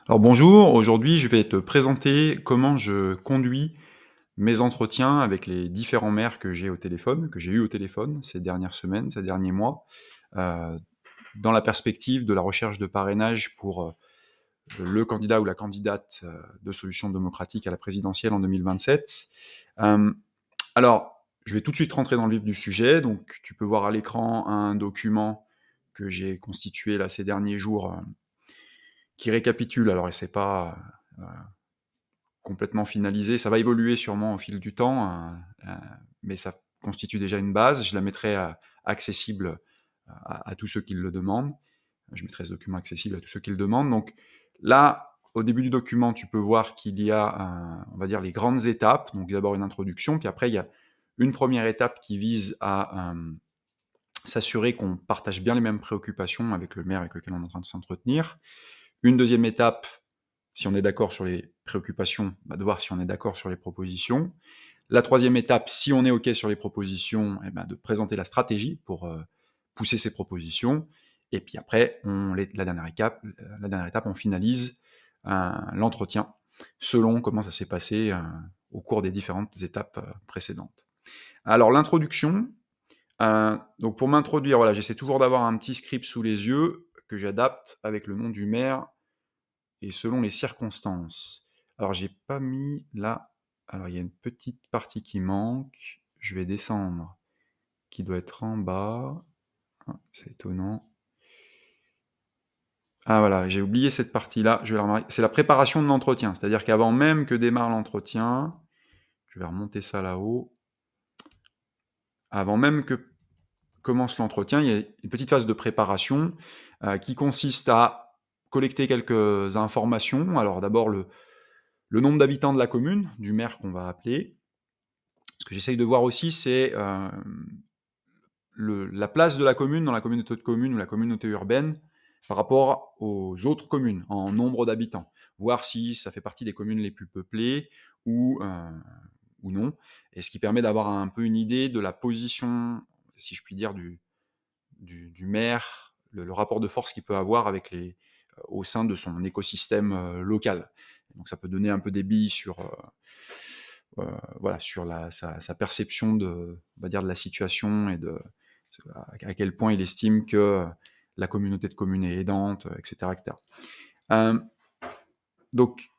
Alors bonjour, aujourd'hui je vais te présenter comment je conduis mes entretiens avec les différents maires que j'ai au téléphone, que j'ai eu au téléphone ces dernières semaines, ces derniers mois, heu, dans la perspective de la recherche de parrainage pour, le candidat ou la candidate, de Solutions démocratiques à la présidentielle en 2027. Hem, alors, je vais tout de suite rentrer dans le vif du sujet. Donc tu peux voir à l'écran un document que j'ai constitué là ces derniers jours, qui récapitule. Alors, c'est pas, complètement finalisé. Ça va évoluer sûrement au fil du temps, mais ça constitue déjà une base. Je la mettrai accessible à tous ceux qui le demandent. Je mettrai ce document accessible à tous ceux qui le demandent. Donc là, au début du document, tu peux voir qu'il y a, on va dire, les grandes étapes. Donc d'abord une introduction, puis après il y a une première étape qui vise à s'assurer qu'on partage bien les mêmes préoccupations avec le maire avec lequel on est en train de s'entretenir. Une deuxième étape, si on est d'accord sur les préoccupations, de voir si on est d'accord sur les propositions. La troisième étape, si on est OK sur les propositions, de présenter la stratégie pour pousser ces propositions. Et puis après, la dernière étape, on finalise l'entretien selon comment ça s'est passé au cours des différentes étapes précédentes. Alors l'introduction, donc pour m'introduire, voilà, j'essaie toujours d'avoir un petit script sous les yeux que j'adapte avec le nom du maire et selon les circonstances. Alors j'ai pas mis là, alors il y a une petite partie qui manque, je vais descendre, qui doit être en bas. Ah, c'est étonnant. Ah voilà, j'ai oublié cette partie-là, je vais la remarquer. C'est la préparation de l'entretien, c'est-à-dire qu'avant même que démarre l'entretien, je vais remonter ça là-haut, avant même que commence l'entretien, il y a une petite phase de préparation qui consiste à collecter quelques informations. Alors d'abord le nombre d'habitants de la commune, du maire qu'on va appeler. Ce que j'essaye de voir aussi, c'est la place de la commune dans la communauté de communes ou la communauté urbaine par rapport aux autres communes en nombre d'habitants. Voir si ça fait partie des communes les plus peuplées ou non. Et ce qui permet d'avoir un peu une idée de la position, si je puis dire, du maire, le rapport de force qu'il peut avoir avec au sein de son écosystème local. Donc ça peut donner un peu des billes sur, voilà, sur sa perception on va dire, de la situation et à quel point il estime que la communauté de communes est aidante, etc. etc. Euh, donc,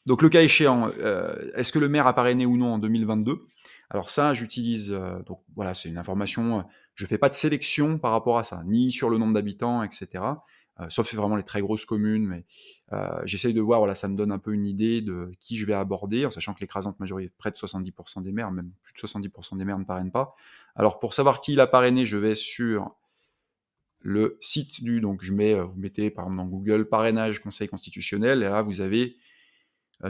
donc, le cas échéant, est-ce que le maire a parrainé ou non en 2022 ? Alors ça, j'utilise, donc voilà, c'est une information, je ne fais pas de sélection par rapport à ça, ni sur le nombre d'habitants, etc. Sauf vraiment les très grosses communes, mais j'essaye de voir, voilà, ça me donne un peu une idée de qui je vais aborder, en sachant que l'écrasante majorité, près de 70% des maires, même plus de 70% des maires ne parrainent pas. Alors pour savoir qui il a parrainé, je vais sur le site donc vous mettez par exemple dans Google parrainage Conseil constitutionnel, et là vous avez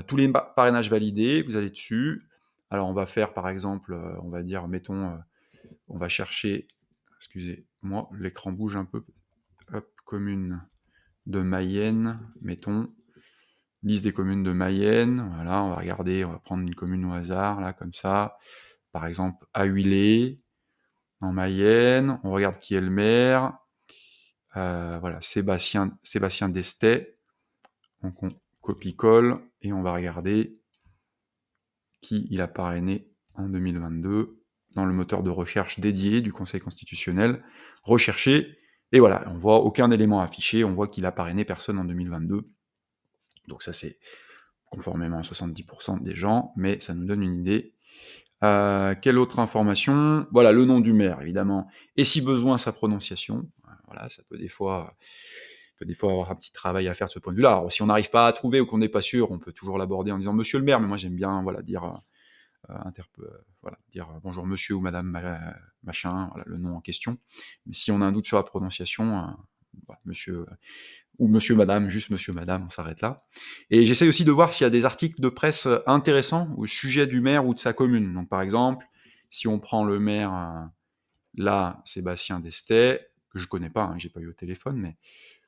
tous les parrainages validés, vous allez dessus. Alors on va faire par exemple, on va dire, mettons, on va chercher, excusez-moi, l'écran bouge un peu, hop, commune de Mayenne, mettons, liste des communes de Mayenne, voilà, on va regarder, on va prendre une commune au hasard, là, comme ça, par exemple, Ahuillé, en Mayenne, on regarde qui est le maire, voilà, Sébastien Destet, donc on copie-colle, et on va regarder qui il a parrainé en 2022 dans le moteur de recherche dédié du Conseil constitutionnel, recherché, et voilà, on voit aucun élément affiché, on voit qu'il a parrainé personne en 2022, donc ça c'est conformément à 70% des gens, mais ça nous donne une idée. Quelle autre information ? Voilà, le nom du maire, évidemment, et si besoin, sa prononciation. Voilà, ça peut des fois avoir un petit travail à faire de ce point de vue-là. Alors, si on n'arrive pas à trouver ou qu'on n'est pas sûr, on peut toujours l'aborder en disant « Monsieur le maire », mais moi j'aime bien voilà, dire bonjour monsieur ou madame machin, voilà, le nom en question. Mais si on a un doute sur la prononciation, monsieur ou monsieur madame, juste monsieur madame, on s'arrête là. Et j'essaie aussi de voir s'il y a des articles de presse intéressants au sujet du maire ou de sa commune. Donc par exemple, si on prend le maire, là, Sébastien Destet, que je connais pas, j'ai pas eu au téléphone, mais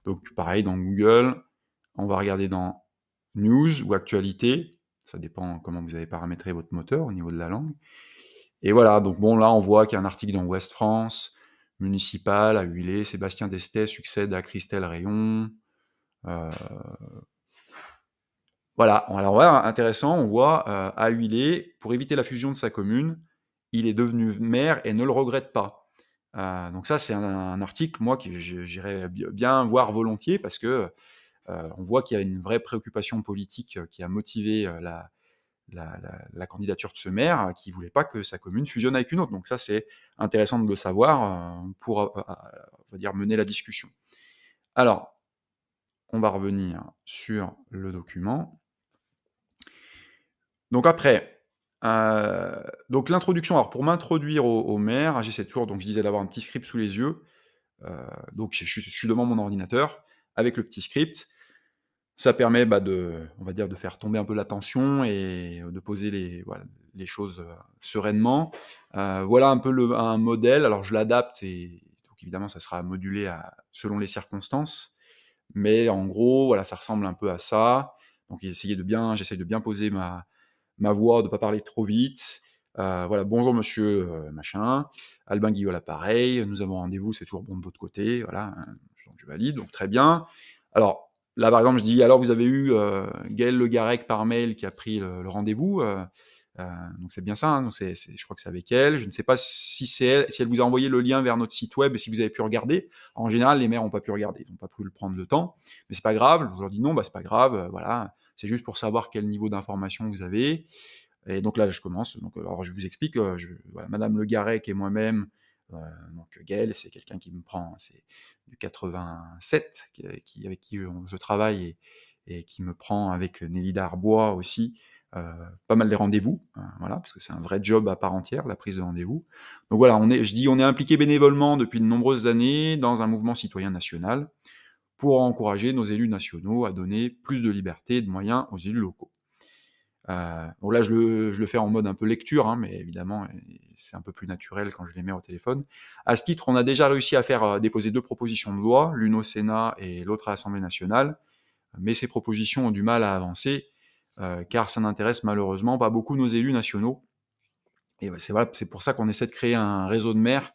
donc pareil, dans Google, on va regarder dans News ou Actualité, ça dépend comment vous avez paramétré votre moteur au niveau de la langue. Et voilà, donc bon, là, on voit qu'il y a un article dans Ouest France, municipal, à Huilé, Sébastien Destet succède à Christelle Rayon. Voilà, alors voilà, intéressant, on voit, à Huilé, pour éviter la fusion de sa commune, il est devenu maire et ne le regrette pas. Donc ça, c'est un article, moi, que j'irais bien voir volontiers parce que, on voit qu'il y a une vraie préoccupation politique, qui a motivé, la candidature de ce maire, qui voulait pas que sa commune fusionne avec une autre. Donc ça, c'est intéressant de le savoir, pour, on va dire mener la discussion. Alors, on va revenir sur le document. Donc après, donc l'introduction, alors pour m'introduire au maire, j'essaie toujours, donc je disais d'avoir un petit script sous les yeux, donc je suis devant mon ordinateur avec le petit script. Ça permet, on va dire, de faire tomber un peu la tension et de poser voilà, les choses, sereinement. Voilà un peu un modèle, alors je l'adapte et donc évidemment ça sera modulé selon les circonstances, mais en gros, voilà, ça ressemble un peu à ça. Donc j'essaye de bien poser ma voix, de ne pas parler trop vite. Voilà, bonjour monsieur, machin, Albin Guillot à l'appareil, nous avons rendez-vous, c'est toujours bon de votre côté, voilà, donc je valide, donc très bien. Alors, là par exemple, je dis, alors vous avez eu Gaël Le Garec par mail qui a pris le rendez-vous, donc c'est bien ça, hein, donc je crois que c'est avec elle. Je ne sais pas si c'est elle, si elle vous a envoyé le lien vers notre site web et si vous avez pu regarder. En général, les maires n'ont pas pu regarder, ils n'ont pas pu le prendre le temps, mais c'est pas grave. Je leur dis non, c'est pas grave, voilà, c'est juste pour savoir quel niveau d'information vous avez. Et donc là, je commence. Donc, alors je vous explique, voilà, Madame Le Garec et moi-même, euh, donc Gaël, c'est quelqu'un qui me prend, c'est du 87, avec qui je travaille et qui me prend avec Nélida Arbois aussi, pas mal des rendez-vous, voilà, parce que c'est un vrai job à part entière, la prise de rendez-vous. Donc voilà, on est impliqué bénévolement depuis de nombreuses années dans un mouvement citoyen national pour encourager nos élus nationaux à donner plus de liberté et de moyens aux élus locaux. Donc là, je le fais en mode un peu lecture, hein, mais évidemment, c'est un peu plus naturel quand je les mets au téléphone. À ce titre, on a déjà réussi à faire déposer 2 propositions de loi, l'une au Sénat et l'autre à l'Assemblée nationale, mais ces propositions ont du mal à avancer, car ça n'intéresse malheureusement pas beaucoup nos élus nationaux. Et bah, c'est pour ça qu'on essaie de créer un réseau de maires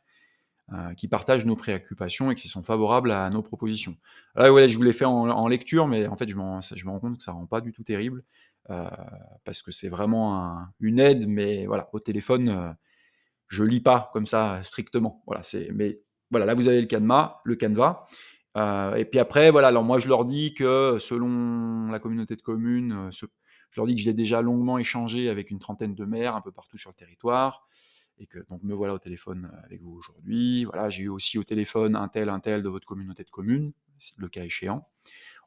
qui partagent nos préoccupations et qui sont favorables à nos propositions. Là, ouais, je vous l'ai fait en lecture, mais en fait, je me rends compte que ça rend pas du tout terrible, euh, parce que c'est vraiment une aide, mais voilà, au téléphone, je lis pas comme ça strictement. Voilà, mais voilà, là vous avez le canevas. Et puis après, voilà, alors moi je leur dis que selon la communauté de communes, je leur dis que j'ai déjà longuement échangé avec une trentaine de maires un peu partout sur le territoire, et que donc me voilà au téléphone avec vous aujourd'hui. Voilà, j'ai eu aussi au téléphone un tel de votre communauté de communes, le cas échéant.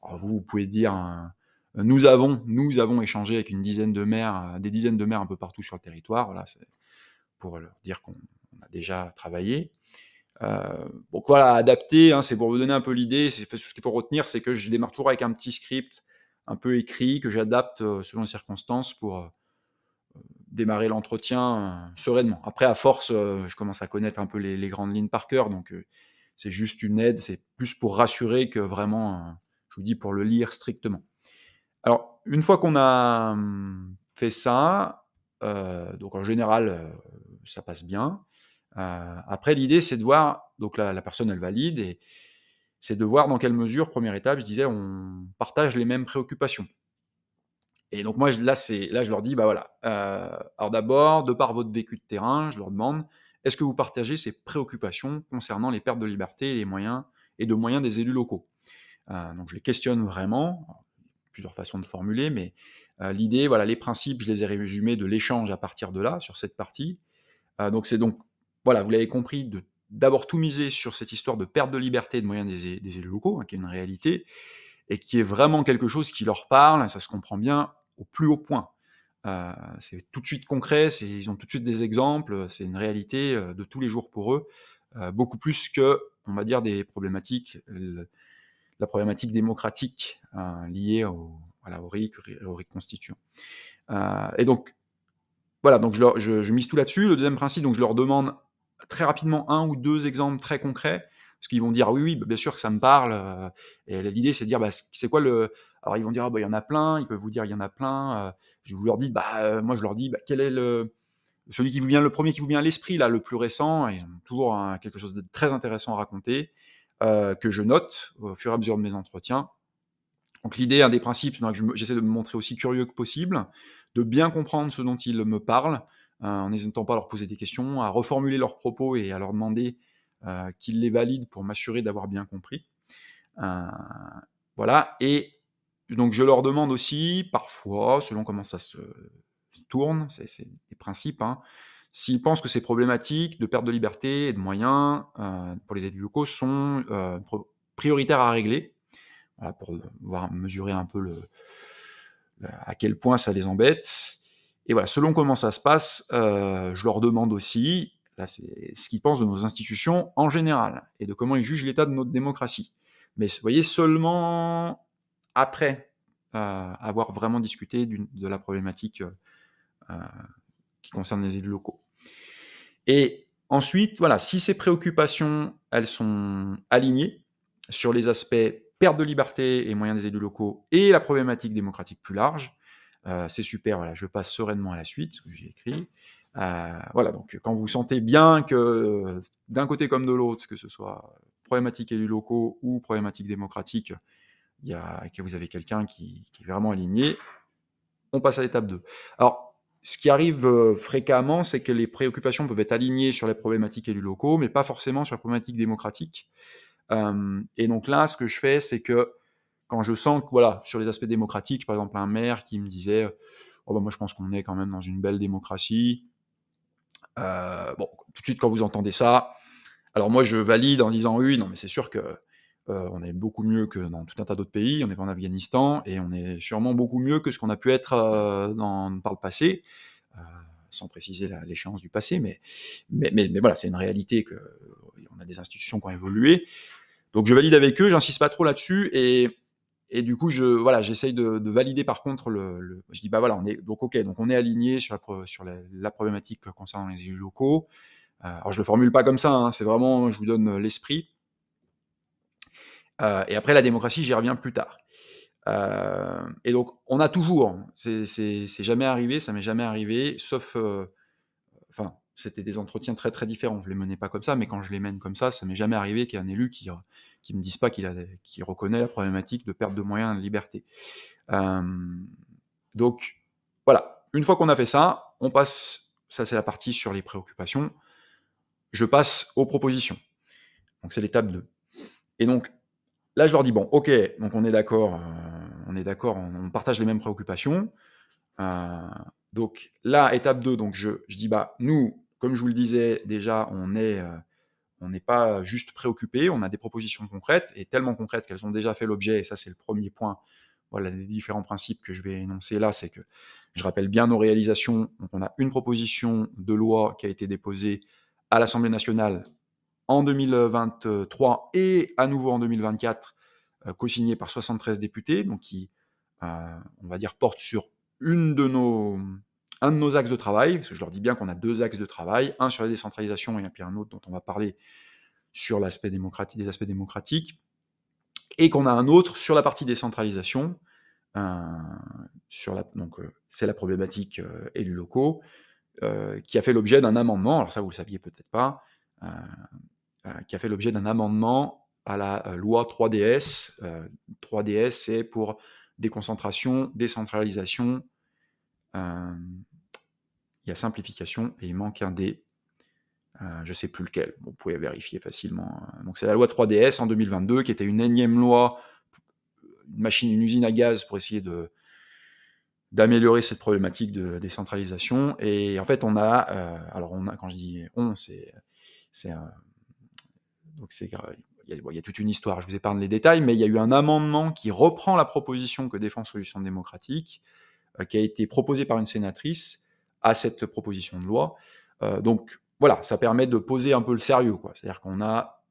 Alors vous pouvez dire, nous avons échangé avec une dizaine de maires, des dizaines de maires un peu partout sur le territoire. Voilà, c'est pour leur dire qu'on a déjà travaillé. Donc voilà, adapter, hein, c'est pour vous donner un peu l'idée. Ce qu'il faut retenir, c'est que je démarre toujours avec un petit script un peu écrit que j'adapte selon les circonstances pour démarrer l'entretien sereinement. Après, à force, je commence à connaître un peu les grandes lignes par cœur, donc c'est juste une aide, c'est plus pour rassurer que vraiment, je vous dis, pour le lire strictement. Alors, une fois qu'on a fait ça, donc en général, ça passe bien. Après, l'idée, c'est de voir, donc la personne, elle valide, et c'est de voir dans quelle mesure, première étape, je disais, on partage les mêmes préoccupations. Et donc moi, là, je leur dis, bah voilà, alors d'abord, de par votre vécu de terrain, je leur demande, est-ce que vous partagez ces préoccupations concernant les pertes de liberté et de moyens des élus locaux? Donc je les questionne vraiment, alors, plusieurs façons de formuler, mais l'idée, voilà, les principes, je les ai résumés de l'échange à partir de là, sur cette partie. Donc c'est donc, voilà, vous l'avez compris, d'abord tout miser sur cette histoire de perte de liberté et de moyens des élus locaux, hein, qui est une réalité, et qui est vraiment quelque chose qui leur parle, ça se comprend bien, au plus haut point. C'est tout de suite concret, ils ont tout de suite des exemples, c'est une réalité de tous les jours pour eux, beaucoup plus que, on va dire, des problématiques, la problématique démocratique liée voilà, au RIC constituant. Et donc, voilà, donc je mise tout là-dessus. Le deuxième principe, donc je leur demande très rapidement un ou deux exemples très concrets, parce qu'ils vont dire oui, oui, bien sûr que ça me parle. Et l'idée, c'est de dire, c'est quoi le. Alors ils vont dire, il y en a plein. Ils peuvent vous dire, il y en a plein. Je vous leur dis, moi je leur dis, quel est le premier qui vous vient à l'esprit là, le plus récent. Et ils ont toujours quelque chose de très intéressant à raconter, que je note au fur et à mesure de mes entretiens. Donc l'idée, un des principes, donc j'essaie de me montrer aussi curieux que possible, de bien comprendre ce dont ils me parlent, en n'hésitant pas à leur poser des questions, à reformuler leurs propos et à leur demander, qu'ils les valident pour m'assurer d'avoir bien compris. Heu, voilà, et donc je leur demande aussi, parfois, selon comment ça se tourne, c'est des principes, hein, s'ils pensent que ces problématiques de perte de liberté et de moyens, pour les élus locaux sont, prioritaires à régler. Voilà, pour voir mesurer un peu à quel point ça les embête. Et voilà, selon comment ça se passe, je leur demande aussi, là c'est ce qu'ils pensent de nos institutions en général et de comment ils jugent l'état de notre démocratie. Mais vous voyez, seulement après avoir vraiment discuté de la problématique euh, qui concerne les élus locaux. Et ensuite, voilà, si ces préoccupations, elles sont alignées sur les aspects perte de liberté et moyens des élus locaux et la problématique démocratique plus large, c'est super, voilà, je passe sereinement à la suite, ce que j'ai écrit. Voilà, donc quand vous sentez bien que d'un côté comme de l'autre, que ce soit problématique élus locaux ou problématique démocratique, que vous avez quelqu'un qui est vraiment aligné, on passe à l'étape 2. Alors, ce qui arrive fréquemment, c'est que les préoccupations peuvent être alignées sur les problématiques élus locaux, mais pas forcément sur les problématiques démocratiques. Et donc là, ce que je fais, c'est que quand je sens que, voilà, sur les aspects démocratiques, par exemple, un maire qui me disait oh bah, moi, je pense qu'on est quand même dans une belle démocratie. Bon, tout de suite, quand vous entendez ça, alors moi, je valide en disant oui, non, mais c'est sûr que on est beaucoup mieux que dans tout un tas d'autres pays. On est pas en Afghanistan et on est sûrement beaucoup mieux que ce qu'on a pu être par le passé, euh, sans préciser l'échéance du passé, mais voilà, c'est une réalité que on a des institutions qui ont évolué. Donc je valide avec eux, j'insiste pas trop là-dessus et du coup voilà, j'essaye de valider par contre je dis bah voilà, on est donc ok, donc on est aligné sur la problématique concernant les élus locaux. Alors je le formule pas comme ça, hein, c'est vraiment je vous donne l'esprit. Et après la démocratie, j'y reviens plus tard. Et donc on a toujours, c'est jamais arrivé, ça m'est jamais arrivé, sauf enfin, c'était des entretiens très, très différents. Je les menais pas comme ça, mais quand je les mène comme ça m'est jamais arrivé qu'il y ait un élu qui me dise pas qu'il reconnaît la problématique de perte de moyens et de liberté. Donc, voilà. Une fois qu'on a fait ça, on passe, ça c'est la partie sur les préoccupations, je passe aux propositions. Donc c'est l'étape 2. Et donc, là je leur dis, bon, ok, donc on est d'accord, on partage les mêmes préoccupations. Donc là, étape 2, donc je dis, bah, nous, comme je vous le disais déjà, on n'est pas juste préoccupés, on a des propositions concrètes, et tellement concrètes qu'elles ont déjà fait l'objet, et ça c'est le premier point, voilà, les différents principes que je vais énoncer là, c'est que je rappelle bien nos réalisations. Donc on a une proposition de loi qui a été déposée à l'Assemblée nationale en 2023 et à nouveau en 2024, co-signée par 73 députés, donc qui, on va dire, porte sur un de nos axes de travail, parce que je leur dis bien qu'on a deux axes de travail, un sur la décentralisation et puis un autre dont on va parler sur l'aspect démocratique, des aspects démocratiques, et qu'on a un autre sur la partie décentralisation, donc c'est la problématique élus locaux, qui a fait l'objet d'un amendement, alors ça vous le saviez peut-être pas, qui a fait l'objet d'un amendement à la loi 3DS. 3DS, c'est pour déconcentration, décentralisation, il y a simplification, et il manque un D. Je ne sais plus lequel, vous pouvez vérifier facilement. Donc c'est la loi 3DS en 2022, qui était une énième loi, une usine à gaz pour essayer d'améliorer cette problématique de décentralisation. Et en fait, quand je dis on, il y a toute une histoire, je vous épargne les détails, mais il y a eu un amendement qui reprend la proposition que défend Solutions démocratiques, qui a été proposée par une sénatrice à cette proposition de loi. Donc voilà, ça permet de poser un peu le sérieux, quoi. C'est-à-dire nous on a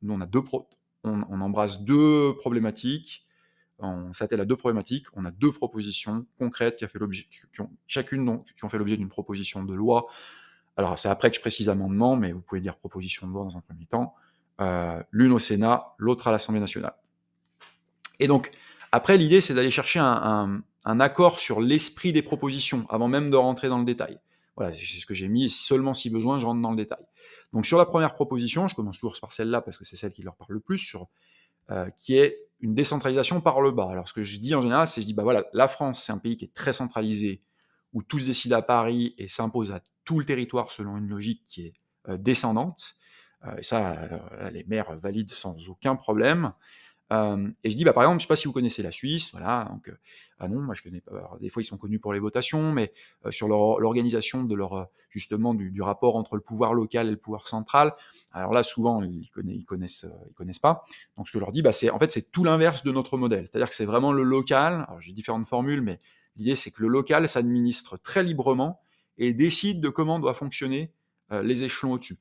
on embrasse deux problématiques, on s'attelle à deux problématiques, on a deux propositions concrètes qui ont fait l'objet d'une proposition de loi. Alors c'est après que je précise amendement, mais vous pouvez dire proposition de loi dans un premier temps. L'une au Sénat, l'autre à l'Assemblée nationale. Et donc, après, l'idée, c'est d'aller chercher un accord sur l'esprit des propositions, avant même de rentrer dans le détail. Voilà, c'est ce que j'ai mis, et seulement si besoin, je rentre dans le détail. Donc, sur la première proposition, je commence toujours par celle-là, parce que c'est celle qui leur parle le plus, qui est une décentralisation par le bas. Alors ce que je dis en général, c'est je dis, bah voilà, la France, c'est un pays qui est très centralisé, où tout se décide à Paris et s'impose à tout le territoire selon une logique qui est descendante. Et ça, les maires valident sans aucun problème. Et je dis, bah, par exemple, je sais pas si vous connaissez la Suisse, voilà, donc, ah non, moi je connais pas. Alors, des fois, ils sont connus pour les votations, mais sur l'organisation de leur, justement, du rapport entre le pouvoir local et le pouvoir central, alors là, souvent, ils connaissent pas. Donc, ce que je leur dis, bah, c'est en fait, c'est tout l'inverse de notre modèle. C'est-à-dire que c'est vraiment le local. Alors, j'ai différentes formules, mais l'idée, c'est que le local s'administre très librement et décide de comment doivent fonctionner les échelons au-dessus.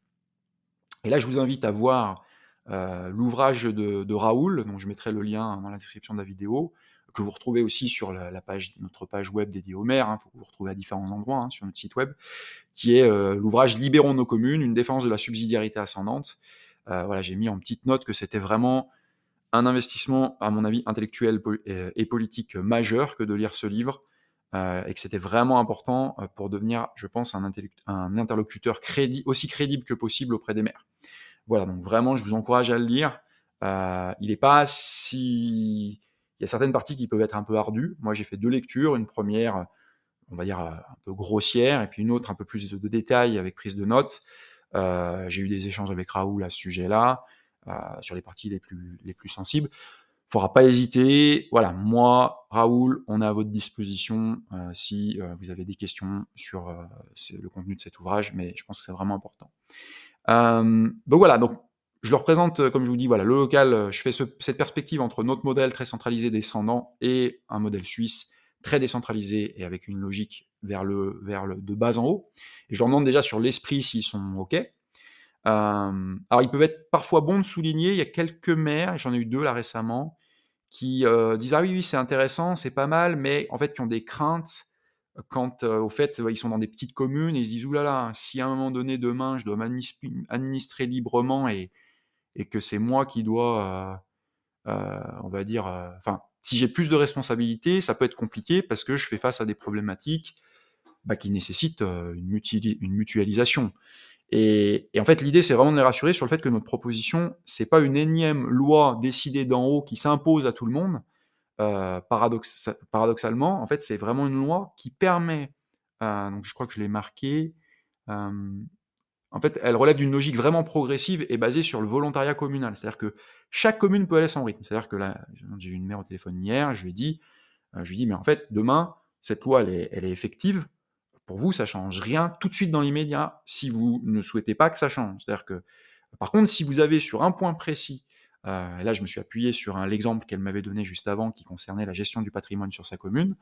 Et là, je vous invite à voir l'ouvrage de Raoul, dont je mettrai le lien dans la description de la vidéo, que vous retrouvez aussi sur notre page web dédiée au maire, faut que vous retrouvez à différents endroits sur notre site web, qui est l'ouvrage Libérons nos communes, une défense de la subsidiarité ascendante. Voilà, j'ai mis en petite note que c'était vraiment un investissement, à mon avis, intellectuel et politique majeur que de lire ce livre, et que c'était vraiment important pour devenir, je pense, un interlocuteur aussi crédible que possible auprès des maires. Voilà, donc vraiment, je vous encourage à le lire. Il est pas si... Il y a certaines parties qui peuvent être un peu ardues. Moi, j'ai fait 2 lectures. Une première, on va dire, un peu grossière, et puis une autre un peu plus de détails avec prise de notes. J'ai eu des échanges avec Raoul à ce sujet-là, sur les parties les plus sensibles. Il ne faudra pas hésiter. Voilà, moi, Raoul, on est à votre disposition si vous avez des questions sur le contenu de cet ouvrage, mais je pense que c'est vraiment important. Donc voilà, donc je le représente, comme je vous dis, voilà, le local, je fais cette perspective entre notre modèle très centralisé descendant et un modèle suisse très décentralisé et avec une logique de bas en haut. Et je leur demande déjà sur l'esprit s'ils sont OK. Alors ils peuvent être parfois bons de souligner, il y a quelques maires, et j'en ai eu 2 là récemment, qui disent: «Ah oui, oui, c'est intéressant, c'est pas mal», mais en fait qui ont des craintes quant au fait, ils sont dans des petites communes et ils se disent: «Ouh là là, si à un moment donné, demain, je dois administrer librement et que c'est moi qui dois, on va dire, enfin, si j'ai plus de responsabilités, ça peut être compliqué parce que je fais face à des problématiques, bah, qui nécessitent, une mutualisation». Et en fait, l'idée, c'est vraiment de les rassurer sur le fait que notre proposition, c'est pas une énième loi décidée d'en haut qui s'impose à tout le monde. Paradoxalement, en fait, c'est vraiment une loi qui permet, donc je crois que je l'ai marqué, hem, en fait, elle relève d'une logique vraiment progressive et basée sur le volontariat communal. C'est-à-dire que chaque commune peut aller à son rythme. C'est-à-dire que là, j'ai eu une maire au téléphone hier, je lui ai dit: «Mais en fait, demain, cette loi, elle est effective. Pour vous, ça change rien tout de suite dans l'immédiat, si vous ne souhaitez pas que ça change. C'est-à-dire que, par contre, si vous avez sur un point précis, et là je me suis appuyé sur l'exemple qu'elle m'avait donné juste avant, qui concernait la gestion du patrimoine sur sa commune,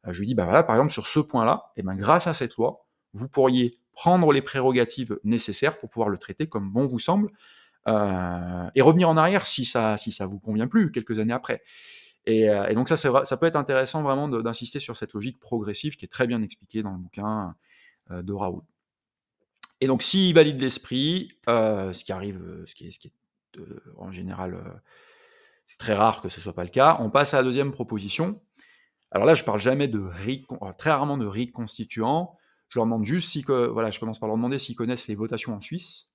je lui dis: «Bah voilà, par exemple sur ce point-là, et ben grâce à cette loi, vous pourriez prendre les prérogatives nécessaires pour pouvoir le traiter comme bon vous semble, et revenir en arrière si ça vous convient plus, quelques années après». Et donc ça, ça peut être intéressant vraiment d'insister sur cette logique progressive qui est très bien expliquée dans le bouquin de Raoul. Et donc s'il valide l'esprit, ce qui arrive, ce qui est en général, c'est très rare que ce soit pas le cas, on passe à la deuxième proposition. Alors là, je parle jamais de très rarement de RIC constituant. Je leur demande juste voilà, je commence par leur demander s'ils connaissent les votations en Suisse.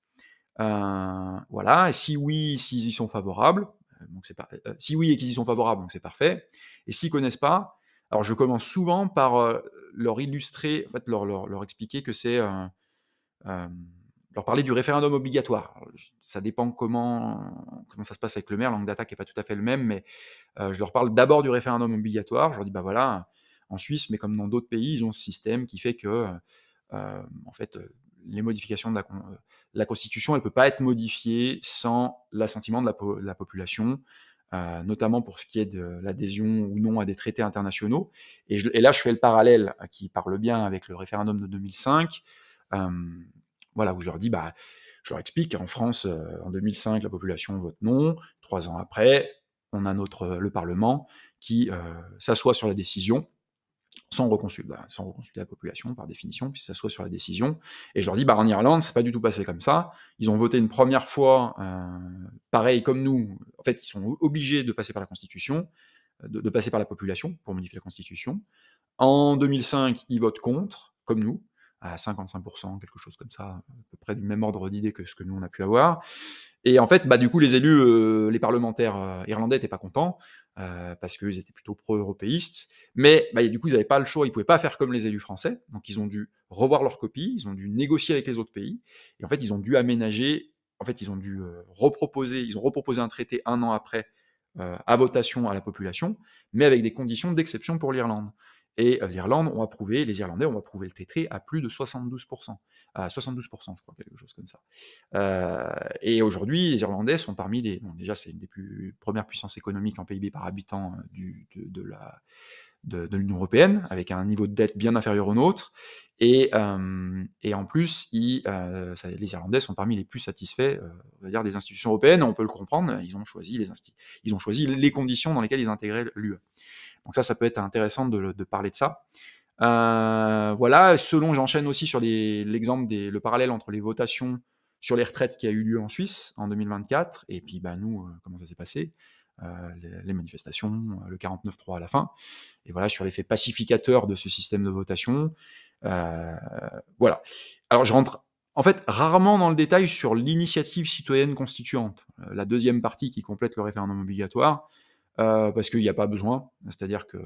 Voilà, et si oui, s'ils y sont favorables, donc si oui et qu'ils y sont favorables, donc c'est parfait. Et s'ils connaissent pas, alors je commence souvent par leur illustrer, en fait, leur expliquer que c'est leur parler du référendum obligatoire. Alors, ça dépend comment ça se passe avec le maire, l'angle d'attaque n'est pas tout à fait le même, mais je leur parle d'abord du référendum obligatoire. Je leur dis: bah voilà, en Suisse, mais comme dans d'autres pays, ils ont ce système qui fait que, en fait, les modifications la Constitution, elle ne peut pas être modifiée sans l'assentiment de la population, notamment pour ce qui est de l'adhésion ou non à des traités internationaux. Et là, je fais le parallèle qui parle bien avec le référendum de 2005. Voilà, où je leur dis, bah, je leur explique qu'en France, en 2005, la population vote non. 3 ans après, on a le Parlement qui s'assoit sur la décision sans reconsulter la population par définition, puis s'assoit sur la décision. Et je leur dis, bah, en Irlande, c'est pas du tout passé comme ça. Ils ont voté une première fois, pareil comme nous. En fait, ils sont obligés de passer par la Constitution, de passer par la population pour modifier la Constitution. En 2005, ils votent contre, comme nous. à 55%, quelque chose comme ça, à peu près du même ordre d'idée que ce que nous on a pu avoir. Et en fait, bah, du coup, les élus, les parlementaires irlandais n'étaient pas contents parce qu'ils étaient plutôt pro-européistes. Mais bah, du coup, ils n'avaient pas le choix, ils ne pouvaient pas faire comme les élus français. Donc, ils ont dû revoir leur copie, ils ont dû négocier avec les autres pays. Et en fait, ils ont dû aménager, en fait, ils ont dû ils ont reproposé un traité un an après à votation à la population, mais avec des conditions d'exception pour l'Irlande. Et les Irlandais ont approuvé le traité à plus de 72%, à 72%, je crois, quelque chose comme ça. Et aujourd'hui, les Irlandais sont parmi les. Bon, déjà, c'est une des premières puissances économiques en PIB par habitant de l'Union européenne, avec un niveau de dette bien inférieur au nôtre. Et en plus, les Irlandais sont parmi les plus satisfaits, on va dire, des institutions européennes. On peut le comprendre, ils ont choisi les conditions dans lesquelles ils intégraient l'UE. Donc ça peut être intéressant de parler de ça. Voilà, j'enchaîne aussi sur l'exemple le parallèle entre les votations sur les retraites qui a eu lieu en Suisse en 2024, et puis bah, nous, comment ça s'est passé, les manifestations, le 49-3 à la fin, et voilà, sur l'effet pacificateur de ce système de votation. Voilà. Alors je rentre en fait rarement dans le détail sur l'initiative citoyenne constituante, la deuxième partie qui complète le référendum obligatoire, parce qu'il n'y a pas besoin. C'est-à-dire que,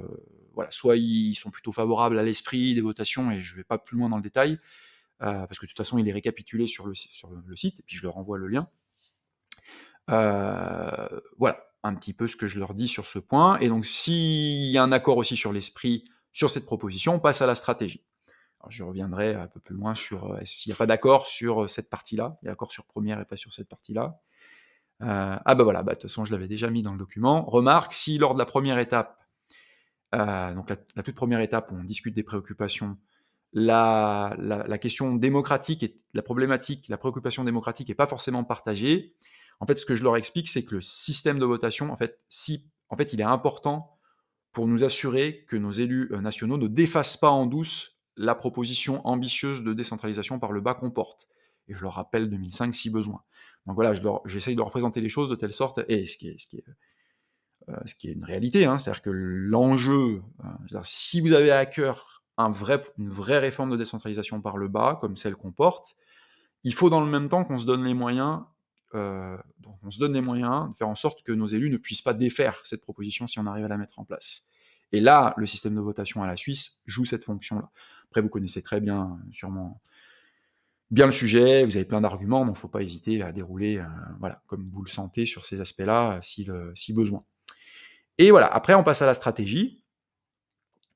voilà, soit ils sont plutôt favorables à l'esprit des votations, et je ne vais pas plus loin dans le détail, parce que de toute façon, il est récapitulé sur le site, et puis je leur envoie le lien. Voilà, un petit peu ce que je leur dis sur ce point. Et donc, s'il y a un accord aussi sur l'esprit, sur cette proposition, on passe à la stratégie. Alors, je reviendrai un peu plus loin sur s'il n'y a pas d'accord sur cette partie-là, il y a accord sur première et pas sur cette partie-là. Ah bah voilà, de toute façon je l'avais déjà mis dans le document. Remarque, si lors de la première étape, donc la toute première étape où on discute des préoccupations, la question démocratique et la préoccupation démocratique n'est pas forcément partagée, en fait ce que je leur explique, c'est que le système de votation, en fait, il est important pour nous assurer que nos élus nationaux ne défassent pas en douce la proposition ambitieuse de décentralisation par le bas qu'on porte. Et je leur rappelle 2005 si besoin. Donc voilà, j'essaye de représenter les choses de telle sorte, et ce qui est une réalité, hein, c'est-à-dire que l'enjeu, si vous avez à cœur une vraie réforme de décentralisation par le bas, comme celle qu'on porte, il faut dans le même temps qu'on se donne les moyens, de faire en sorte que nos élus ne puissent pas défaire cette proposition si on arrive à la mettre en place. Et là, le système de votation à la Suisse joue cette fonction-là. Après, vous connaissez très bien, sûrement, bien le sujet, vous avez plein d'arguments, donc il ne faut pas hésiter à dérouler, voilà, comme vous le sentez sur ces aspects-là, si besoin. Et voilà, après on passe à la stratégie.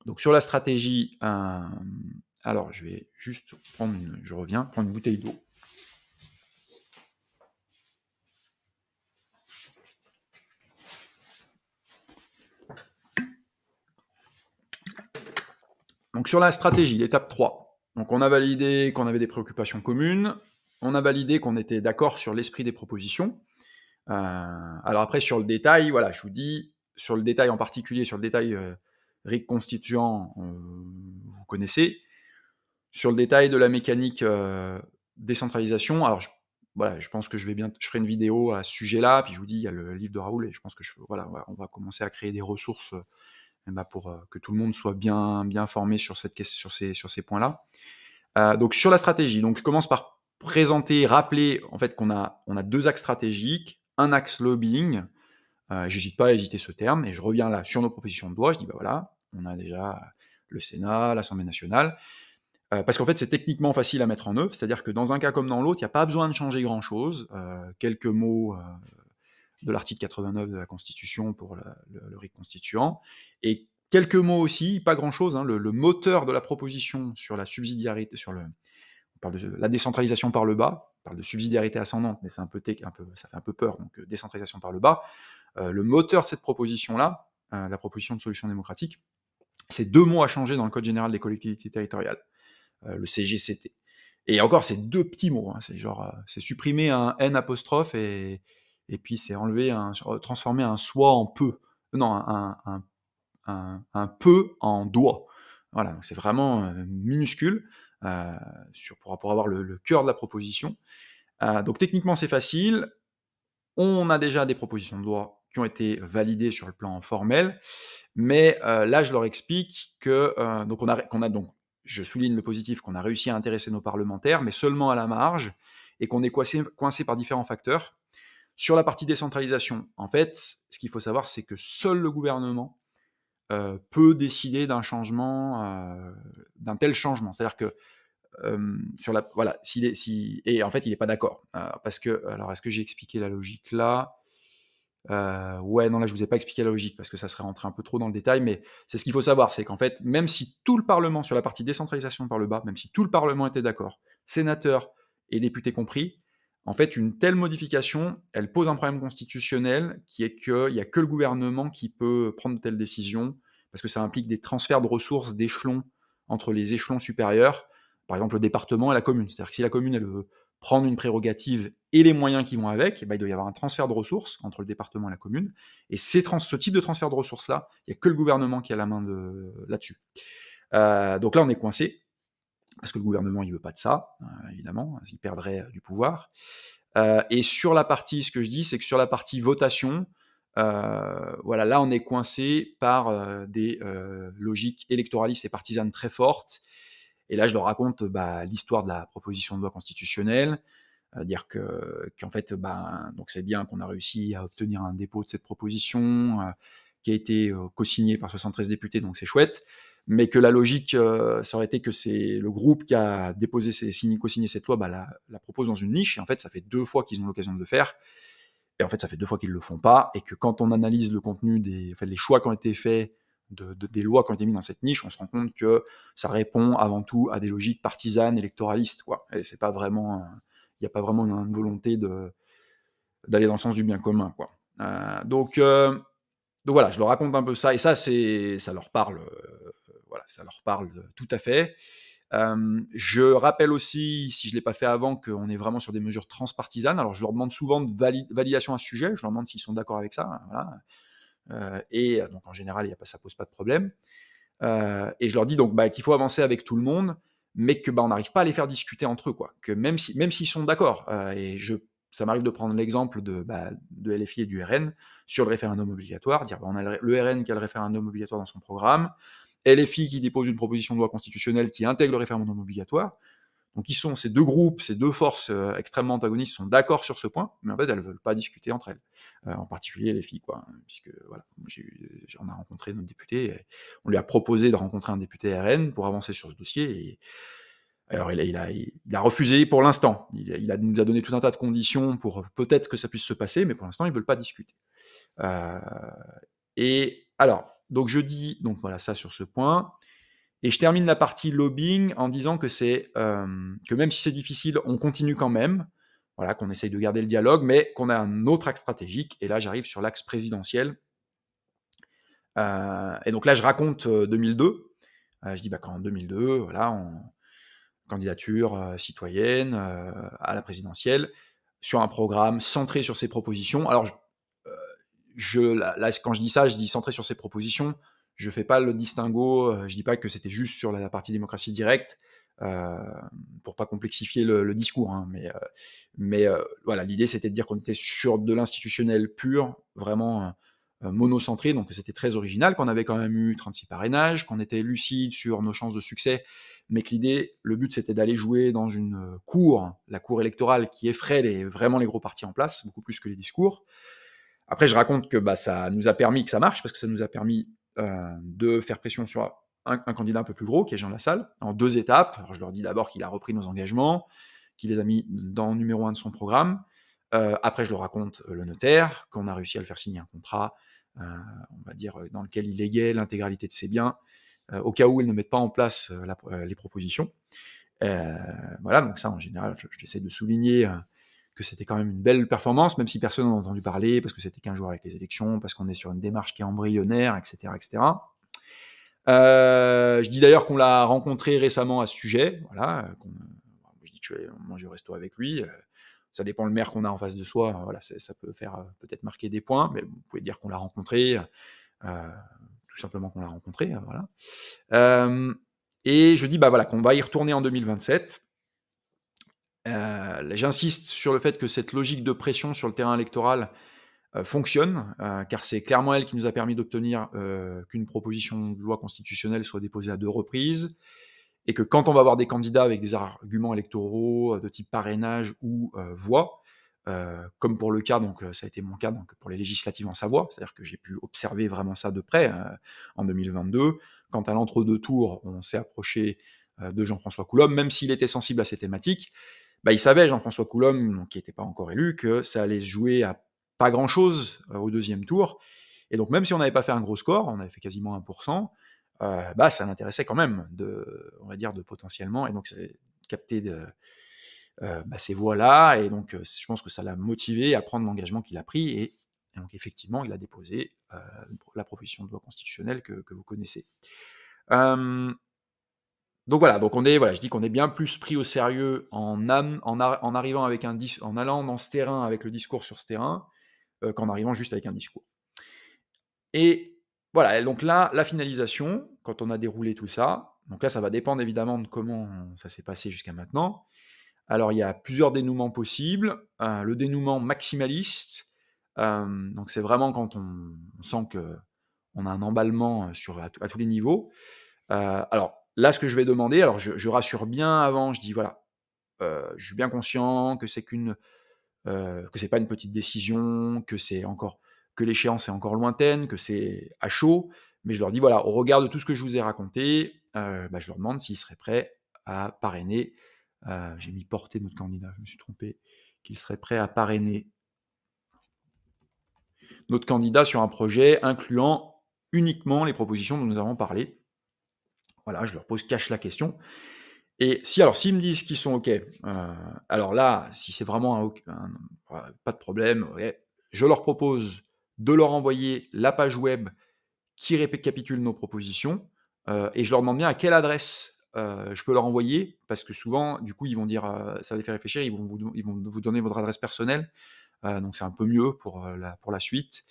Donc sur la stratégie, alors je vais juste prendre une bouteille d'eau. Donc sur la stratégie, l'étape 3. Donc on a validé qu'on avait des préoccupations communes, on a validé qu'on était d'accord sur l'esprit des propositions. Alors après sur le détail, voilà, je vous dis, sur le détail en particulier, sur le détail RIC constituant, vous connaissez. Sur le détail de la mécanique décentralisation, alors je pense que je ferai une vidéo à ce sujet-là, puis je vous dis, il y a le livre de Raoul, et je pense que on va commencer à créer des ressources pour que tout le monde soit bien formé sur ces points-là. Donc sur la stratégie, donc je commence par rappeler en fait qu'on a deux axes stratégiques, un axe lobbying, j'hésite pas à hésiter ce terme, et je reviens là sur nos propositions de loi, je dis voilà, on a déjà le Sénat, l'Assemblée nationale, parce qu'en fait c'est techniquement facile à mettre en œuvre, c'est-à-dire que dans un cas comme dans l'autre, il n'y a pas besoin de changer grand-chose, quelques mots de l'article 89 de la Constitution pour le RIC constituant, et quelques mots aussi, pas grand-chose, hein, le moteur de la proposition sur la subsidiarité, on parle de la décentralisation par le bas, on parle de subsidiarité ascendante, mais ça fait un peu peur, donc décentralisation par le bas. Le moteur de cette proposition-là, la proposition de solution démocratique, c'est deux mots à changer dans le Code général des collectivités territoriales, le CGCT. Et encore, c'est deux petits mots, hein, c'est supprimer un N apostrophe et puis c'est transformer un soit en peu. Non, un peu en doigt. Voilà, c'est vraiment minuscule pour avoir le cœur de la proposition. Donc techniquement, c'est facile. On a déjà des propositions de loi qui ont été validées sur le plan formel, mais là, je leur explique que donc qu'on a donc je souligne le positif, qu'on a réussi à intéresser nos parlementaires, mais seulement à la marge, et qu'on est coincé par différents facteurs. Sur la partie décentralisation, en fait, ce qu'il faut savoir, c'est que seul le gouvernement peut décider d'un changement, d'un tel changement. C'est-à-dire que sur la, voilà, et en fait, il n'est pas d'accord. Parce que, alors, est-ce que j'ai expliqué la logique là? Ouais, non, là, je vous ai pas expliqué la logique parce que ça serait rentrer un peu trop dans le détail, mais c'est ce qu'il faut savoir, c'est qu'en fait, même si tout le Parlement, sur la partie décentralisation par le bas, même si tout le Parlement était d'accord, sénateurs et députés compris, en fait, une telle modification, elle pose un problème constitutionnel qui est qu'il n'y a que le gouvernement qui peut prendre de telles décisions, parce que ça implique des transferts de ressources d'échelons entre les échelons supérieurs, par exemple le département et la commune. C'est-à-dire que si la commune, elle veut prendre une prérogative et les moyens qui vont avec, eh ben, il doit y avoir un transfert de ressources entre le département et la commune. Et ce type de transfert de ressources-là, il n'y a que le gouvernement qui a la main là-dessus. Donc là, on est coincé, parce que le gouvernement, il ne veut pas de ça, évidemment, il perdrait du pouvoir. Et sur la partie, ce que je dis, c'est que sur la partie votation, voilà, là, on est coincé par des logiques électoralistes et partisanes très fortes. Et là, je leur raconte l'histoire de la proposition de loi constitutionnelle, dire qu'en fait, donc c'est bien qu'on a réussi à obtenir un dépôt de cette proposition, qui a été co-signée par 73 députés, donc c'est chouette, mais que la logique, ça aurait été que c'est le groupe qui a déposé, co-signé cette loi, la propose dans une niche, et en fait, ça fait 2 fois qu'ils ont l'occasion de le faire, et en fait, ça fait 2 fois qu'ils le font pas, et que quand on analyse le contenu les choix qui ont été faits, des lois qui ont été mises dans cette niche, on se rend compte que ça répond avant tout à des logiques partisanes, électoralistes, quoi. Et c'est pas vraiment, il n'y a pas vraiment une volonté d'aller dans le sens du bien commun, quoi. Donc voilà, je leur raconte un peu ça, et ça leur parle, voilà, ça leur parle tout à fait. Je rappelle aussi, si je ne l'ai pas fait avant, qu'on est vraiment sur des mesures transpartisanes. Alors je leur demande souvent de validation à ce sujet, je leur demande s'ils sont d'accord avec ça, voilà. Donc en général, ça pose pas de problème. Et je leur dis donc qu'il faut avancer avec tout le monde, mais que on n'arrive pas à les faire discuter entre eux, quoi. Que même s'ils sont d'accord, ça m'arrive de prendre l'exemple de LFI et du RN sur le référendum obligatoire, dire on a le RN qui a le référendum obligatoire dans son programme, LFI qui dépose une proposition de loi constitutionnelle qui intègre le référendum obligatoire. Donc ces deux groupes, ces deux forces extrêmement antagonistes sont d'accord sur ce point, mais en fait elles ne veulent pas discuter entre elles, en particulier les filles, quoi, puisque voilà, on a rencontré notre député, et on lui a proposé de rencontrer un député RN pour avancer sur ce dossier, et alors il a refusé pour l'instant, nous a donné tout un tas de conditions pour peut-être que ça puisse se passer, mais pour l'instant ils ne veulent pas discuter. Et alors, donc je dis, donc voilà ça sur ce point. Et je termine la partie lobbying en disant que que même si c'est difficile, on continue quand même. Voilà, qu'on essaye de garder le dialogue, mais qu'on a un autre axe stratégique. Et là, j'arrive sur l'axe présidentiel. Et donc là, je raconte 2002. Je dis qu'en 2002, voilà, candidature citoyenne à la présidentielle, sur un programme centré sur ses propositions. Alors, là, quand je dis ça, je dis centré sur ses propositions. Je ne fais pas le distinguo, je ne dis pas que c'était juste sur la partie démocratie directe, pour pas complexifier le discours, hein, mais voilà, l'idée c'était de dire qu'on était sur de l'institutionnel pur, vraiment monocentré, donc c'était très original, qu'on avait quand même eu 36 parrainages, qu'on était lucide sur nos chances de succès, mais que le but c'était d'aller jouer dans une cour, la cour électorale qui effraie vraiment les gros partis en place, beaucoup plus que les discours. Après, je raconte que ça nous a permis que ça marche, parce que ça nous a permis de faire pression sur un candidat un peu plus gros, qui est Jean Lassalle, en 2 étapes. Alors, je leur dis d'abord qu'il a repris nos engagements, qu'il les a mis dans le numéro 1 de son programme. Après, je leur raconte le notaire, qu'on a réussi à le faire signer un contrat, on va dire, dans lequel il léguait l'intégralité de ses biens, au cas où ils ne mettent pas en place les propositions. Voilà, donc ça, en général, j'essaie de souligner que c'était quand même une belle performance, même si personne n'en a entendu parler, parce que c'était qu'un jour avec les élections, parce qu'on est sur une démarche qui est embryonnaire, etc. etc. Je dis d'ailleurs qu'on l'a rencontré récemment à ce sujet, voilà, je dis que je vais manger au resto avec lui, ça dépend le maire qu'on a en face de soi, voilà, ça peut faire peut-être marquer des points, mais vous pouvez dire qu'on l'a rencontré, tout simplement qu'on l'a rencontré, voilà. Et je dis voilà, qu'on va y retourner en 2027. J'insiste sur le fait que cette logique de pression sur le terrain électoral fonctionne, car c'est clairement elle qui nous a permis d'obtenir qu'une proposition de loi constitutionnelle soit déposée à 2 reprises, et que quand on va avoir des candidats avec des arguments électoraux de type parrainage ou voix, comme pour le cas, donc ça a été mon cas donc, pour les législatives en Savoie, c'est-à-dire que j'ai pu observer vraiment ça de près en 2022. Quand à l'entre-deux tours, on s'est approché de Jean-François Coulombe, même s'il était sensible à ces thématiques, bah, il savait, Jean-François Coulombe, donc, qui n'était pas encore élu, que ça allait se jouer à pas grand-chose au deuxième tour. Et donc même si on n'avait pas fait un gros score, on avait fait quasiment 1%, bah, ça l'intéressait quand même, on va dire, de potentiellement, et donc c'est capter bah, ces voix-là, et donc je pense que ça l'a motivé à prendre l'engagement qu'il a pris, et donc effectivement, il a déposé la proposition de loi constitutionnelle que vous connaissez. Donc voilà, donc voilà, je dis qu'on est bien plus pris au sérieux en arrivant avec en allant dans ce terrain avec le discours sur ce terrain, qu'en arrivant juste avec un discours. Et voilà, et donc là, la finalisation, quand on a déroulé tout ça, donc là, ça va dépendre évidemment de comment ça s'est passé jusqu'à maintenant. Alors, il y a plusieurs dénouements possibles. Le dénouement maximaliste, donc c'est vraiment quand on sent qu'on a un emballement à tous les niveaux. Alors là, ce que je vais demander, alors je rassure bien avant, je dis voilà, je suis bien conscient que que c'est pas une petite décision, que l'échéance est encore lointaine, que c'est à chaud, mais je leur dis voilà, au regard de tout ce que je vous ai raconté, bah, je leur demande s'ils seraient prêts à parrainer. J'ai mis porter notre candidat, je me suis trompé, qu'ils seraient prêts à parrainer notre candidat sur un projet incluant uniquement les propositions dont nous avons parlé. Voilà, je leur pose cash la question. Et s'ils me disent qu'ils sont OK, alors là, si c'est vraiment pas de problème, ouais, je leur propose de leur envoyer la page web qui récapitule nos propositions, et je leur demande bien à quelle adresse, je peux leur envoyer, parce que souvent, du coup, ils vont dire, ça les fait réfléchir, ils vont vous donner votre adresse personnelle, donc c'est un peu mieux pour la suite.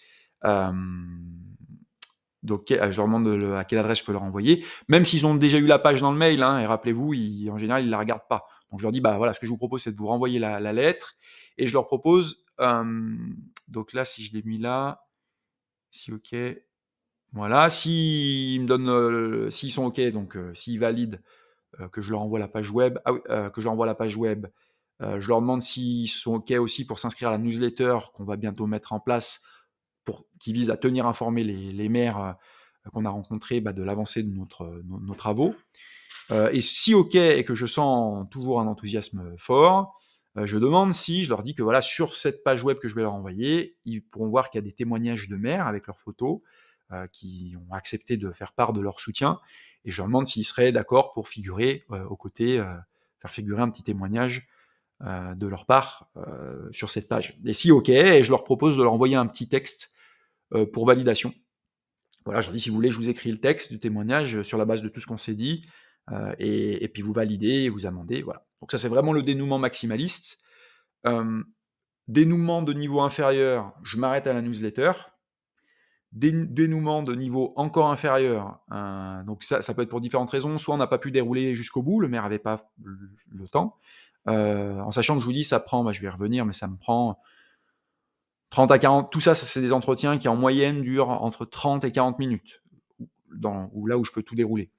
Donc, je leur demande à quelle adresse je peux leur envoyer, même s'ils ont déjà eu la page dans le mail, hein, et rappelez-vous, en général, ils ne la regardent pas. Donc, je leur dis, bah voilà, ce que je vous propose, c'est de vous renvoyer la lettre, et je leur propose, donc là, si je l'ai mis là, si OK, voilà, s'ils me donnent, s'ils sont OK, donc s'ils valident que je leur envoie la page web, ah oui, que je leur envoie la page web, je leur demande s'ils sont OK aussi pour s'inscrire à la newsletter qu'on va bientôt mettre en place, qui vise à tenir informés les maires qu'on a rencontrés de l'avancée de nos travaux. Et si OK et que je sens toujours un enthousiasme fort, je demande si je leur dis que voilà, sur cette page web que je vais leur envoyer, ils pourront voir qu'il y a des témoignages de maires avec leurs photos, qui ont accepté de faire part de leur soutien, et je leur demande s'ils seraient d'accord pour figurer aux côtés, faire figurer un petit témoignage de leur part sur cette page. Et si OK, et je leur propose de leur envoyer un petit texte pour validation. Voilà, je leur dis, si vous voulez, je vous écris le texte du témoignage sur la base de tout ce qu'on s'est dit, et puis vous validez, vous amendez, voilà. Donc ça, c'est vraiment le dénouement maximaliste. Dénouement de niveau inférieur, je m'arrête à la newsletter. Dénouement de niveau encore inférieur, donc ça peut être pour différentes raisons. Soit on n'a pas pu dérouler jusqu'au bout, le maire n'avait pas le temps, en sachant que je vous dis, ça prend, je vais y revenir, mais ça me prend 30 à 40, tout ça, c'est des entretiens qui en moyenne durent entre 30 et 40 minutes, là où je peux tout dérouler.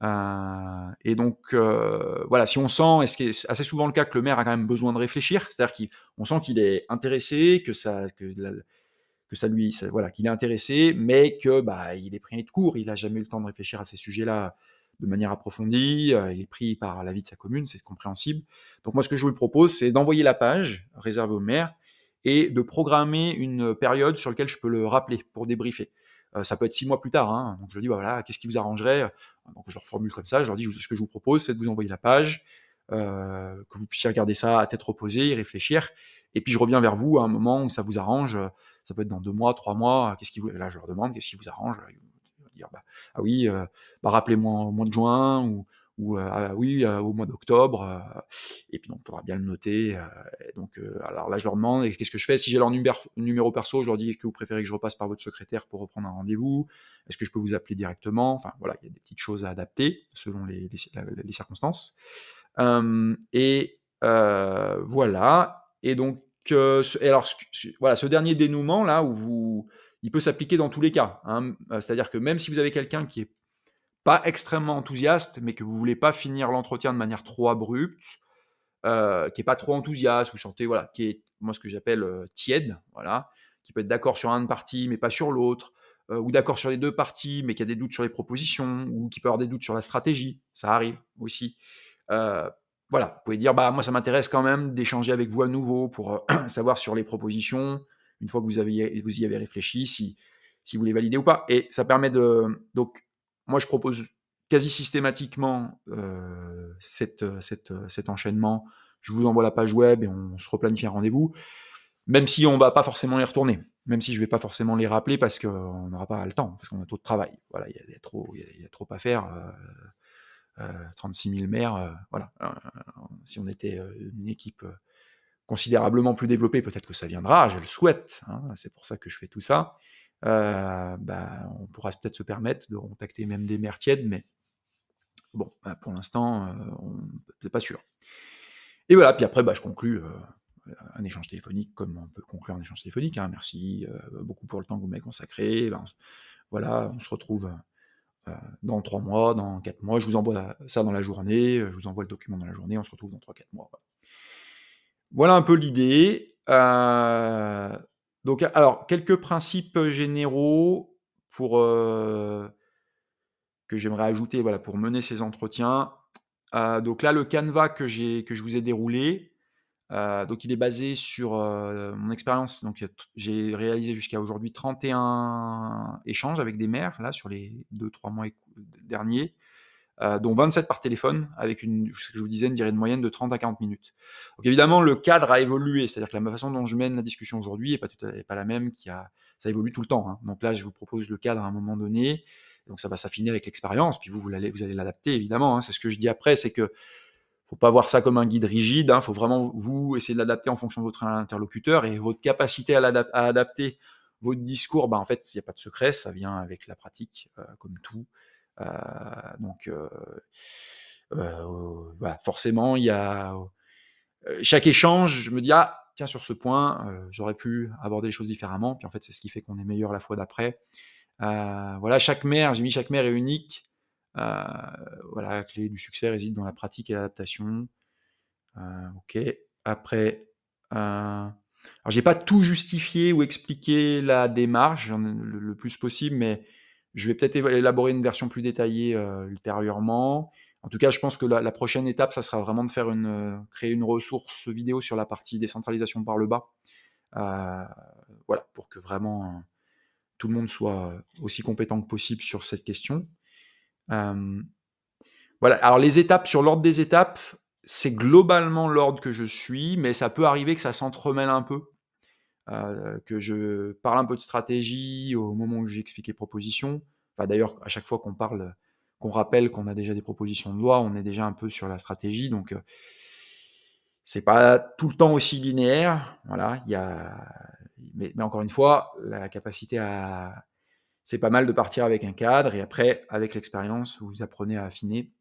Et donc, voilà, si on sent, et ce qui est assez souvent le cas, que le maire a quand même besoin de réfléchir, c'est-à-dire qu'on sent qu'il est intéressé, voilà, qu'il est intéressé, mais que il est pris de court, il n'a jamais eu le temps de réfléchir à ces sujets-là de manière approfondie, il est pris par la vie de sa commune, c'est compréhensible. Donc moi, ce que je vous propose, c'est d'envoyer la page réservée au maire et de programmer une période sur laquelle je peux le rappeler pour débriefer. Ça peut être 6 mois plus tard, hein, donc je dis, voilà, qu'est-ce qui vous arrangerait? Donc je leur formule comme ça, je leur dis, ce que je vous propose, c'est de vous envoyer la page, que vous puissiez regarder ça à tête reposée, y réfléchir, et puis je reviens vers vous à un moment où ça vous arrange, ça peut être dans 2 mois, 3 mois, là je leur demande qu'est-ce qui vous arrange, ils vont dire, ah oui, rappelez-moi au mois de juin, ou ah oui, au mois d'octobre, et puis on pourra bien le noter. Et donc, alors là, je leur demande qu'est-ce que je fais. Si j'ai leur numéro perso, je leur dis, est-ce que vous préférez que je repasse par votre secrétaire pour reprendre un rendez-vous? Est-ce que je peux vous appeler directement? Enfin voilà, il y a des petites choses à adapter selon les circonstances. Voilà. Et donc, alors, voilà, ce dernier dénouement là, il peut s'appliquer dans tous les cas, hein. C'est-à-dire que même si vous avez quelqu'un qui est pas extrêmement enthousiaste, mais que vous voulez pas finir l'entretien de manière trop abrupte, qui est pas trop enthousiaste, vous sentez voilà, qui est moi ce que j'appelle, tiède, voilà, qui peut être d'accord sur une partie, mais pas sur l'autre, ou d'accord sur les 2 parties, mais qui a des doutes sur les propositions, ou qui peut avoir des doutes sur la stratégie, ça arrive aussi. Heu, voilà, vous pouvez dire: «Bah, moi ça m'intéresse quand même d'échanger avec vous à nouveau pour, savoir sur les propositions, une fois que vous y avez réfléchi, si vous les validez ou pas» et ça permet de donc moi je propose quasi systématiquement, cet enchaînement. Je vous envoie la page web et on se replanifie un rendez-vous, même si on va pas forcément y retourner, même si je vais pas forcément les rappeler parce qu'on n'aura pas le temps, parce qu'on a trop de travail. Voilà, il y a trop à faire, 36 000 maires, voilà. Si on était, une équipe, considérablement plus développée, peut-être que ça viendra, je le souhaite, hein, c'est pour ça que je fais tout ça. Bah, on pourra peut-être se permettre de contacter même des maires tièdes, mais bon, bah, pour l'instant, on c'est pas sûr. Et voilà, puis après, bah, je conclus, un échange téléphonique comme on peut conclure un échange téléphonique, hein. Merci, beaucoup pour le temps que vous m'avez consacré. Ben, voilà, on se retrouve, dans 3 mois, dans 4 mois. Je vous envoie ça dans la journée, je vous envoie le document dans la journée, on se retrouve dans 3 4 mois, voilà. Voilà un peu l'idée. Donc alors quelques principes, généraux pour, que j'aimerais ajouter, voilà, pour mener ces entretiens. Donc là, le canevas que je vous ai déroulé, donc il est basé sur, mon expérience. Donc j'ai réalisé jusqu'à aujourd'hui 31 échanges avec des maires, là, sur les 2 3 mois derniers, dont 27 par téléphone, avec ce que je vous disais, une durée de moyenne de 30 à 40 minutes. Donc évidemment, le cadre a évolué, c'est-à-dire que la façon dont je mène la discussion aujourd'hui est pas la même ça évolue tout le temps, hein. Donc là, je vous propose le cadre à un moment donné, donc ça va s'affiner avec l'expérience, puis vous allez l'adapter évidemment, hein. C'est ce que je dis après, c'est que faut pas voir ça comme un guide rigide, hein. Faut vraiment vous essayer de l'adapter en fonction de votre interlocuteur et votre capacité à adapter votre discours. Bah en fait, il n'y a pas de secret, ça vient avec la pratique, comme tout. Euh, donc voilà, forcément, il y a chaque échange, je me dis ah tiens sur ce point, j'aurais pu aborder les choses différemment. Puis en fait, c'est ce qui fait qu'on est meilleur la fois d'après. Voilà, j'ai mis chaque mère est unique. Heu, voilà, la clé du succès réside dans la pratique et l'adaptation. OK. Après, alors j'ai pas tout justifié ou expliqué la démarche, j'en ai le plus possible, mais je vais peut-être élaborer une version plus détaillée, ultérieurement. En tout cas, je pense que la prochaine étape, ça sera vraiment de créer une ressource vidéo sur la partie décentralisation par le bas. Heu, voilà, pour que vraiment, tout le monde soit aussi compétent que possible sur cette question. Hem, voilà, alors les étapes, sur l'ordre des étapes, c'est globalement l'ordre que je suis, mais ça peut arriver que ça s'entremêle un peu, que je parle un peu de stratégie au moment où j'explique les propositions. Enfin d'ailleurs, à chaque fois qu'on rappelle qu'on a déjà des propositions de loi, on est déjà un peu sur la stratégie, donc c'est pas tout le temps aussi linéaire, voilà, mais encore une fois, la capacité à c'est pas mal de partir avec un cadre et après, avec l'expérience, vous apprenez à affiner.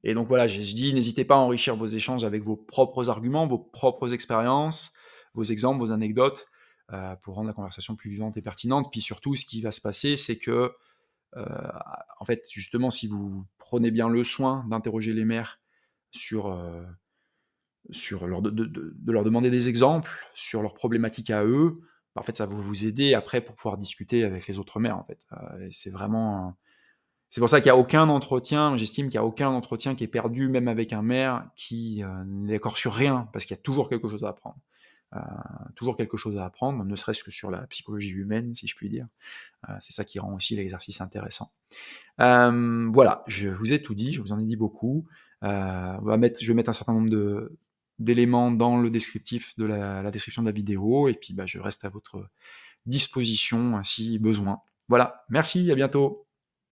Et donc voilà, je dis, n'hésitez pas à enrichir vos échanges avec vos propres arguments, vos propres expériences, vos exemples, vos anecdotes, pour rendre la conversation plus vivante et pertinente. Puis surtout, ce qui va se passer, c'est que, heu, en fait, justement, si vous prenez bien le soin d'interroger les maires sur, leur de leur demander des exemples sur leurs problématiques à eux, bah, en fait, ça va vous aider après pour pouvoir discuter avec les autres maires, en fait. Et c'est pour ça qu'il y a aucun entretien, j'estime qu'il y a aucun entretien qui est perdu, même avec un maire qui, n'est d'accord sur rien, parce qu'il y a toujours quelque chose à apprendre. Heu, toujours quelque chose à apprendre, ne serait-ce que sur la psychologie humaine, si je puis dire. C'est ça qui rend aussi l'exercice intéressant. Voilà, je vous ai tout dit, je vous en ai dit beaucoup. Je vais mettre un certain nombre d'éléments dans le descriptif de la description de la vidéo et puis, bah, je reste à votre disposition, si besoin. Voilà, merci, à bientôt.